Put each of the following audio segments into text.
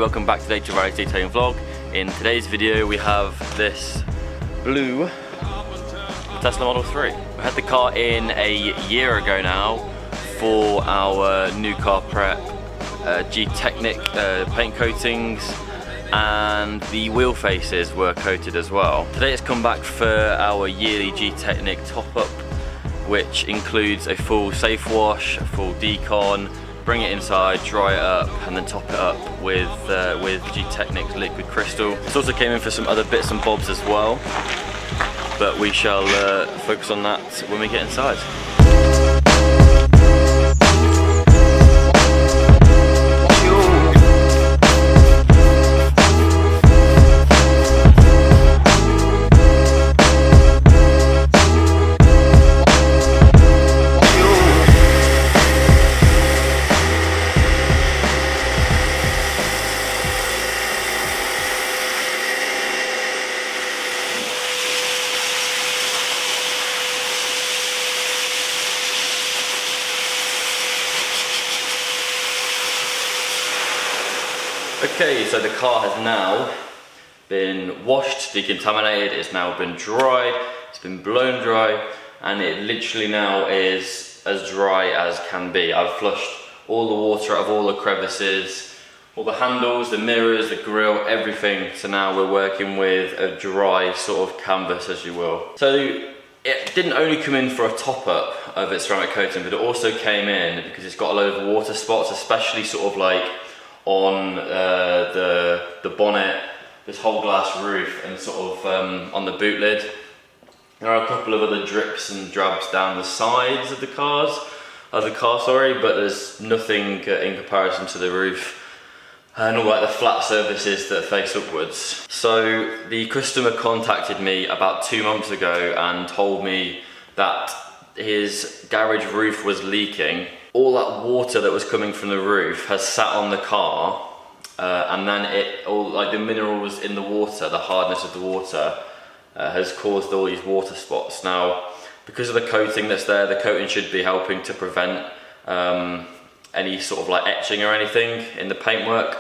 welcome back today to Rowley's detailing vlog. In today's video we have this blue Tesla Model 3. We had the car in a year ago now for our new car prep, G-Technic paint coatings, and the wheel faces were coated as well. Today it's come back for our yearly G-Technic top-up, which includes a full safe wash, a full decon, bring it inside, dry it up, and then top it up with G-Technic's liquid crystal. This also came in for some other bits and bobs as well, but we shall focus on that when we get inside. Okay, so the car has now been washed, decontaminated, it's now been dried, it's been blown dry, and it literally now is as dry as can be. I've flushed all the water out of all the crevices, all the handles, the mirrors, the grille, everything. So now we're working with a dry sort of canvas, as you will. So it didn't only come in for a top-up of its ceramic coating, but it also came in because it's got a load of water spots, especially sort of like on the bonnet, this whole glass roof, and sort of on the boot lid. There are a couple of other drips and drabs down the sides of the car, but there's nothing in comparison to the roof and all like the flat surfaces that face upwards. So the customer contacted me about 2 months ago and told me that his garage roof was leaking. All that water that was coming from the roof has sat on the car, and then all like the minerals in the water, the hardness of the water, has caused all these water spots. Now, because of the coating that's there, the coating should be helping to prevent any sort of like etching or anything in the paintwork.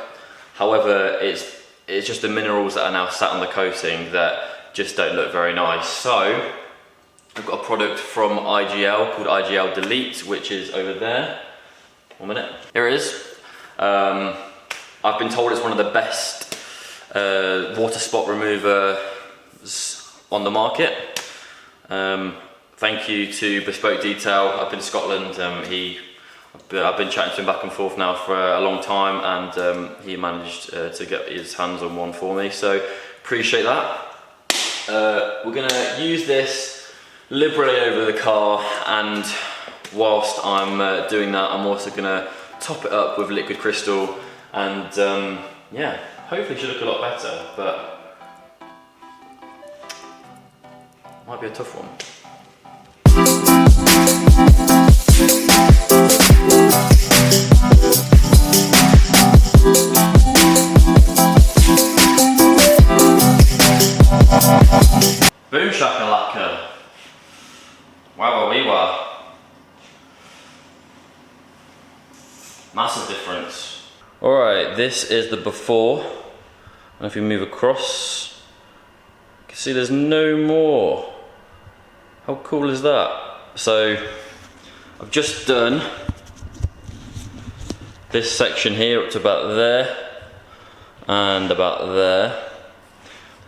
However, it's just the minerals that are now sat on the coating that just don't look very nice. So I've got a product from IGL called IGL Delete, which is over there. 1 minute. Here it is. I've been told it's one of the best water spot removers on the market. Thank you to Bespoke Detail up in Scotland. I've been chatting to him back and forth now for a long time, and he managed to get his hands on one for me, so appreciate that. We're going to use this liberally over the car, and whilst I'm doing that, I'm also going to top it up with liquid crystal, and yeah, hopefully it should look a lot better, but might be a tough one. Boom shakalaka. Wow, wee wow. Massive difference. Alright, this is the before. And if you move across, you can see there's no more. How cool is that? So, I've just done this section here up to about there and about there.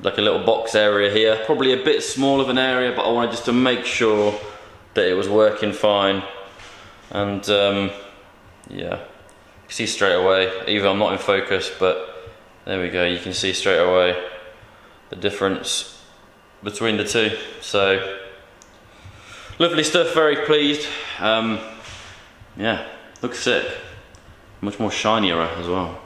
Like a little box area here, probably a bit small of an area, but I wanted just to make sure that it was working fine. And yeah, you can see straight away, even I'm not in focus, but there we go, you can see straight away the difference between the two. So lovely stuff, very pleased. Yeah, looks sick, much more shinier as well.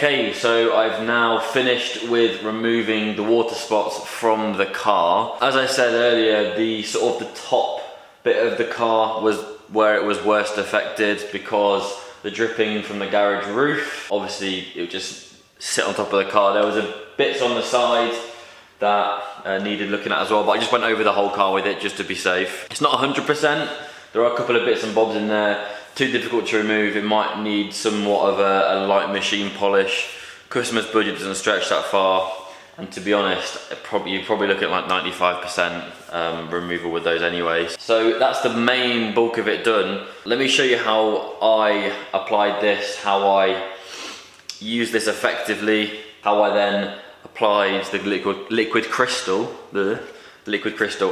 Okay, so I've now finished with removing the water spots from the car. As I said earlier, the sort of the top bit of the car was where it was worst affected because the dripping from the garage roof, obviously it would just sit on top of the car. There was a bits on the side that needed looking at as well, but I just went over the whole car with it just to be safe. It's not 100%, there are a couple of bits and bobs in there. Too difficult to remove, it might need somewhat of a light machine polish. Customer's budget doesn't stretch that far, and to be honest, you're probably looking at like 95% removal with those anyways. So that's the main bulk of it done. Let me show you how I applied this, how I used this effectively, how I then applied the liquid crystal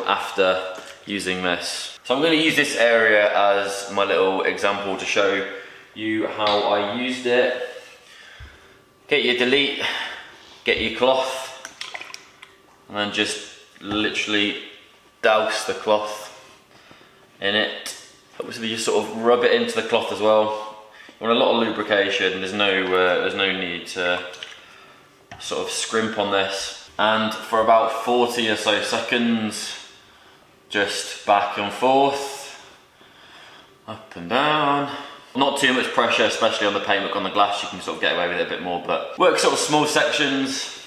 after using this. So I'm going to use this area as my little example to show you how I used it. Get your delete, get your cloth, and then just literally douse the cloth in it. Obviously you sort of rub it into the cloth as well. You want a lot of lubrication, there's no need to sort of scrimp on this. And for about 40 or so seconds, just back and forth, up and down. Not too much pressure, especially on the paintwork on the glass, you can sort of get away with it a bit more, but work sort of small sections.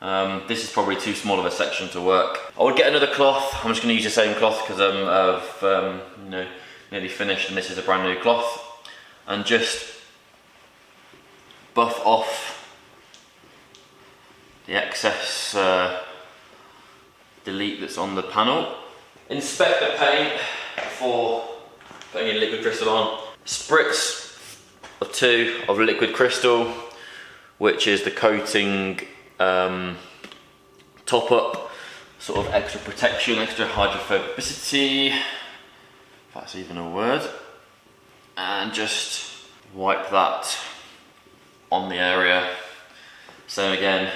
This is probably too small of a section to work. I would get another cloth. I'm just going to use the same cloth because I've nearly finished and this is a brand new cloth. And just buff off the excess delete that's on the panel. Inspect the paint before putting in liquid crystal on. Spritz or two of liquid crystal, which is the coating top up, sort of extra protection, extra hydrophobicity, if that's even a word, and just wipe that on the area. Same again,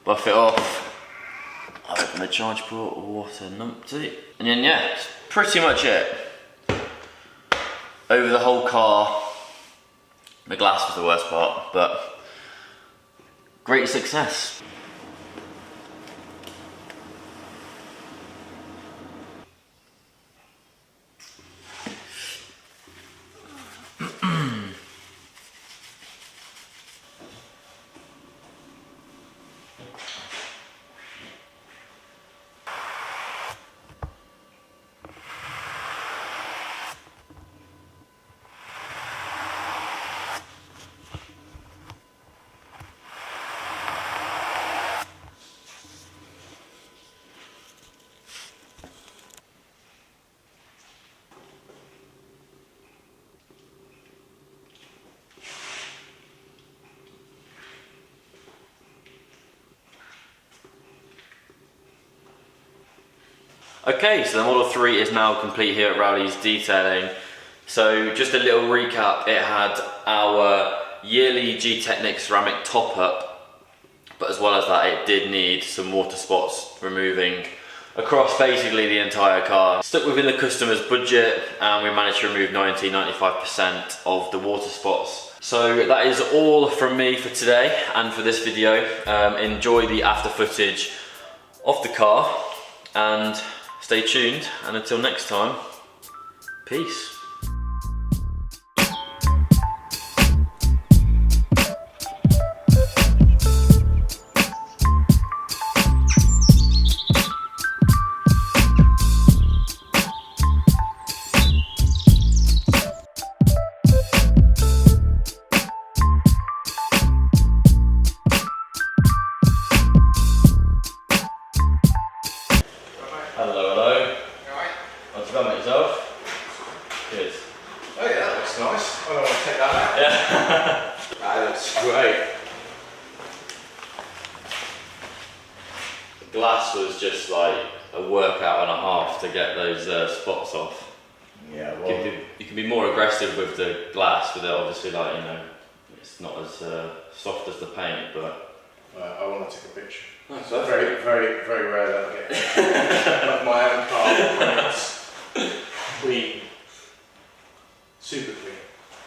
buff it off. Open the charge port, water numpty, and then yeah, that's pretty much it. Over the whole car. The glass was the worst part, but great success. Okay, so the Model 3 is now complete here at Rowley's Detailing. So just a little recap, it had our yearly G-Technic ceramic top up, but as well as that it did need some water spots removing across basically the entire car. Stuck within the customer's budget and we managed to remove 90–95% of the water spots. So that is all from me for today and for this video. Enjoy the after footage of the car and stay tuned, and until next time, peace. Glass was just like a workout and a half to get those spots off. Yeah, well, you can be more aggressive with the glass, with it obviously, like, you know, it's not as soft as the paint, but I want to take a picture. It's very rare that I get my own car.